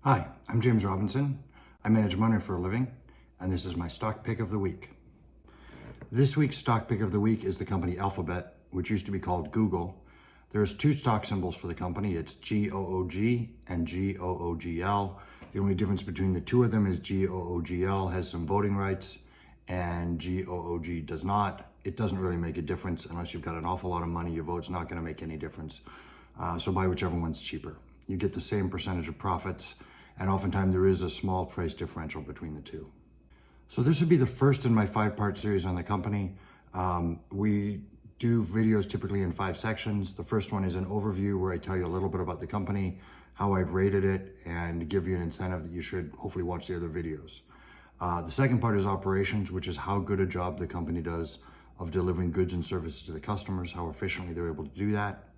Hi, I'm James Robinson. I manage money for a living, and this is my stock pick of the week. This week's stock pick of the week is the company Alphabet, which used to be called Google. There's two stock symbols for the company. It's GOOG and GOOGL. The only difference between the two of them is GOOGL has some voting rights and GOOG does not. It doesn't really make a difference unless you've got an awful lot of money. Your vote's not going to make any difference. So buy whichever one's cheaper. You get the same percentage of profits, and oftentimes there is a small price differential between the two. So this would be the first in my 5-part series on the company. We do videos typically in 5 sections. The first one is an overview where I tell you a little bit about the company, how I've rated it, and give you an incentive that you should hopefully watch the other videos. The second part is operations, which is how good a job the company does of delivering goods and services to the customers, how efficiently they're able to do that.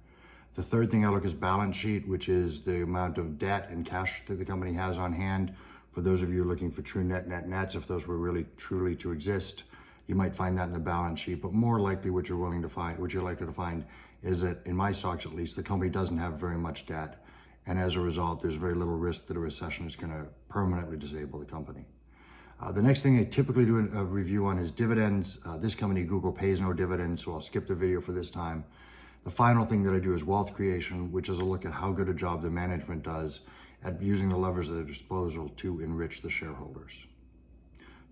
The third thing I look is balance sheet, which is the amount of debt and cash that the company has on hand. For those of you looking for true nets, if those were really truly to exist, you might find that in the balance sheet. But more likely, what you're likely to find is that, in my stocks at least, the company doesn't have very much debt, and as a result, there's very little risk that a recession is going to permanently disable the company. The next thing I typically do a review on is dividends. This company, Google, pays no dividends, so I'll skip the video for this time. The final thing that I do is wealth creation, which is a look at how good a job the management does at using the levers at their disposal to enrich the shareholders.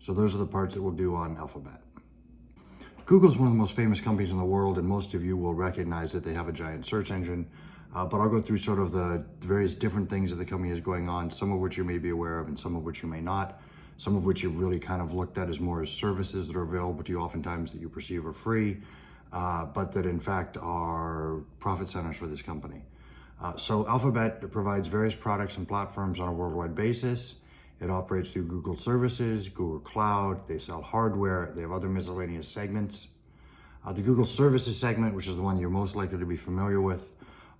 So those are the parts that we'll do on Alphabet. Google is one of the most famous companies in the world, and most of you will recognize that they have a giant search engine. But I'll go through sort of the various different things that the company is going on, some of which you may be aware of and some of which you may not, some of which you've really kind of looked at as more as services that are available to you oftentimes that you perceive are free. But that in fact are profit centers for this company. So Alphabet provides various products and platforms on a worldwide basis. It operates through Google services, Google Cloud, they sell hardware, they have other miscellaneous segments. The Google services segment, which is the one you're most likely to be familiar with,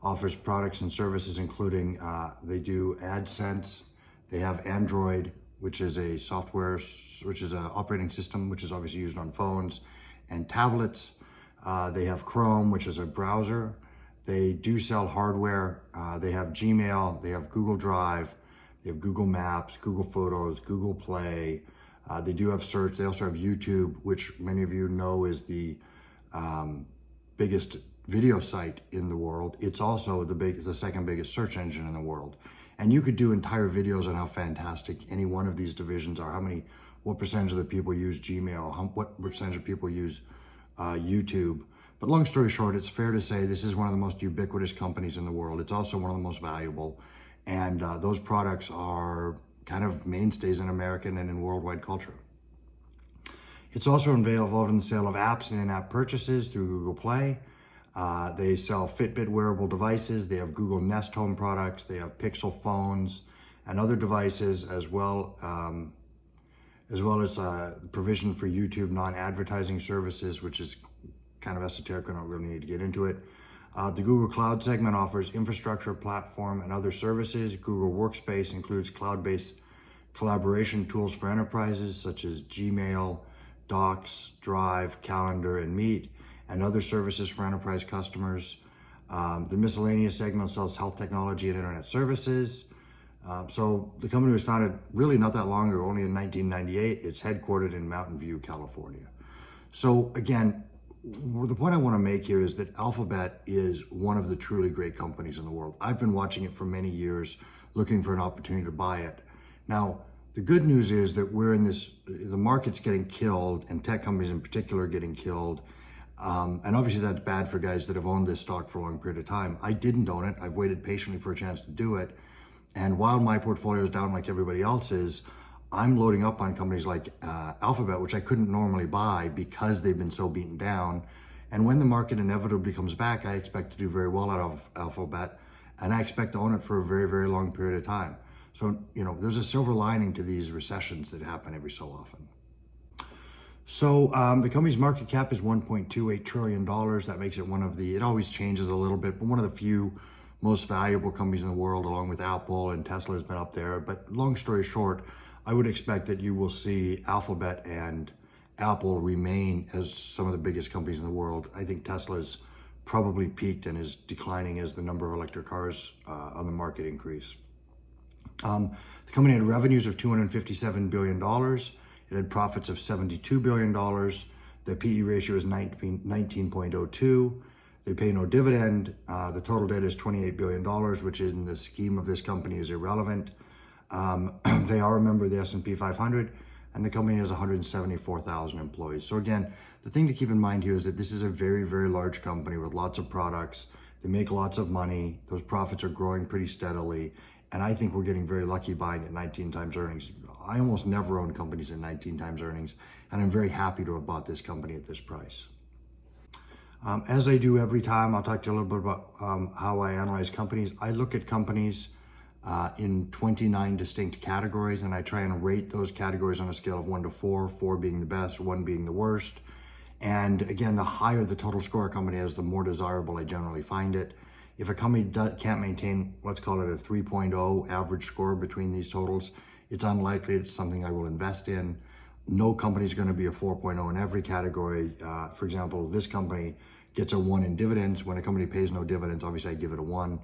offers products and services including, they do AdSense, they have Android, which is a software, which is an operating system, which is obviously used on phones and tablets. They have Chrome, which is a browser. They do sell hardware. They have Gmail, they have Google Drive, they have Google Maps, Google Photos, Google Play. They do have search. They also have YouTube, which many of you know is the biggest video site in the world. It's also the second biggest search engine in the world. And you could do entire videos on how fantastic any one of these divisions are. What percentage of the people use Gmail? What percentage of people use YouTube. But long story short, it's fair to say this is one of the most ubiquitous companies in the world. It's also one of the most valuable. And those products are kind of mainstays in American and in worldwide culture. It's also involved in the sale of apps and in-app purchases through Google Play. They sell Fitbit wearable devices. They have Google Nest Home products. They have Pixel phones and other devices as well as provision for YouTube non-advertising services, which is kind of esoteric. I don't really need to get into it. The Google Cloud segment offers infrastructure, platform, and other services. Google Workspace includes cloud-based collaboration tools for enterprises such as Gmail, Docs, Drive, Calendar, and Meet, and other services for enterprise customers. The miscellaneous segment sells health technology and internet services. So the company was founded really not that long ago, only in 1998. It's headquartered in Mountain View, California. So again, the point I want to make here is that Alphabet is one of the truly great companies in the world. I've been watching it for many years, looking for an opportunity to buy it. Now, the good news is that the market's getting killed, and tech companies in particular are getting killed. And obviously that's bad for guys that have owned this stock for a long period of time. I didn't own it. I've waited patiently for a chance to do it. And while my portfolio is down like everybody else's, I'm loading up on companies like Alphabet, which I couldn't normally buy because they've been so beaten down. And when the market inevitably comes back, I expect to do very well out of Alphabet, and I expect to own it for a very, very long period of time. So, there's a silver lining to these recessions that happen every so often. So the company's market cap is $1.28 trillion. That makes it it always changes a little bit, but one of the few most valuable companies in the world, along with Apple, and Tesla has been up there. But long story short, I would expect that you will see Alphabet and Apple remain as some of the biggest companies in the world. I think Tesla's probably peaked and is declining as the number of electric cars on the market increase. The company had revenues of $257 billion. It had profits of $72 billion. The PE ratio is 19.02. They pay no dividend. The total debt is $28 billion, which in the scheme of this company is irrelevant. They are a member of the S&P 500, and the company has 174,000 employees. So again, the thing to keep in mind here is that this is a very, very large company with lots of products. They make lots of money. Those profits are growing pretty steadily. And I think we're getting very lucky buying at 19 times earnings. I almost never own companies at 19 times earnings, and I'm very happy to have bought this company at this price. As I do every time, I'll talk to you a little bit about how I analyze companies. I look at companies in 29 distinct categories, and I try and rate those categories on a scale of 1 to 4, 4 being the best, 1 being the worst. And again, the higher the total score a company has, the more desirable I generally find it. If a company can't maintain, let's call it a 3.0 average score between these totals, it's unlikely it's something I will invest in. No company is going to be a 4.0 in every category. For example, this company gets a 1 in dividends. When a company pays no dividends, obviously I give it a 1.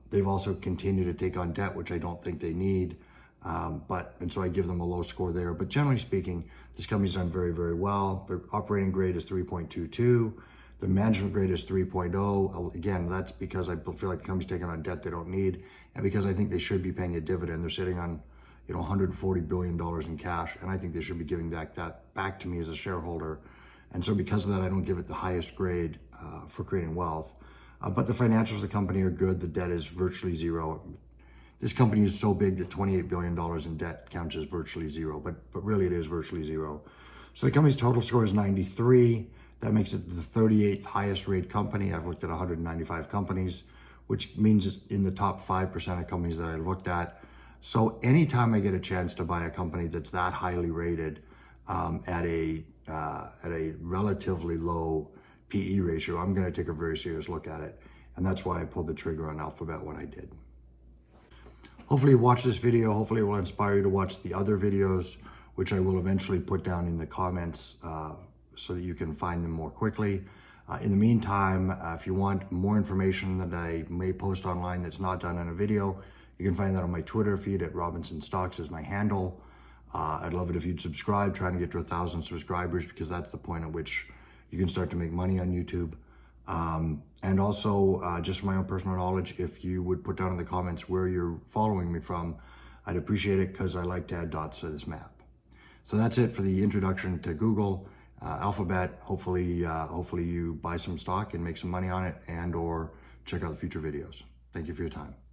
They've also continued to take on debt, which I don't think they need. And so I give them a low score there. But generally speaking, this company's done very, very well. Their operating grade is 3.22. The management grade is 3.0. Again, that's because I feel like the company's taking on debt they don't need, and because I think they should be paying a dividend. They're sitting on, $140 billion in cash, and I think they should be giving that back to me as a shareholder. And so because of that, I don't give it the highest grade for creating wealth. But the financials of the company are good. The debt is virtually zero. This company is so big that $28 billion in debt counts as virtually zero, but really it is virtually zero. So the company's total score is 93. That makes it the 38th highest rated company. I've looked at 195 companies, which means it's in the top 5% of companies that I looked at. So anytime I get a chance to buy a company that's that highly rated at a relatively low PE ratio, I'm going to take a very serious look at it. And that's why I pulled the trigger on Alphabet when I did. Hopefully you watch this video. Hopefully it will inspire you to watch the other videos, which I will eventually put down in the comments so that you can find them more quickly. In the meantime, if you want more information that I may post online that's not done in a video, you can find that on my Twitter feed at Robinson Stocks is my handle. I'd love it if you'd subscribe, trying to get to 1,000 subscribers, because that's the point at which you can start to make money on YouTube. And also, just for my own personal knowledge, if you would put down in the comments where you're following me from, I'd appreciate it, because I like to add dots to this map. So that's it for the introduction to Google. Alphabet, hopefully you buy some stock and make some money on it, and or check out future videos. Thank you for your time.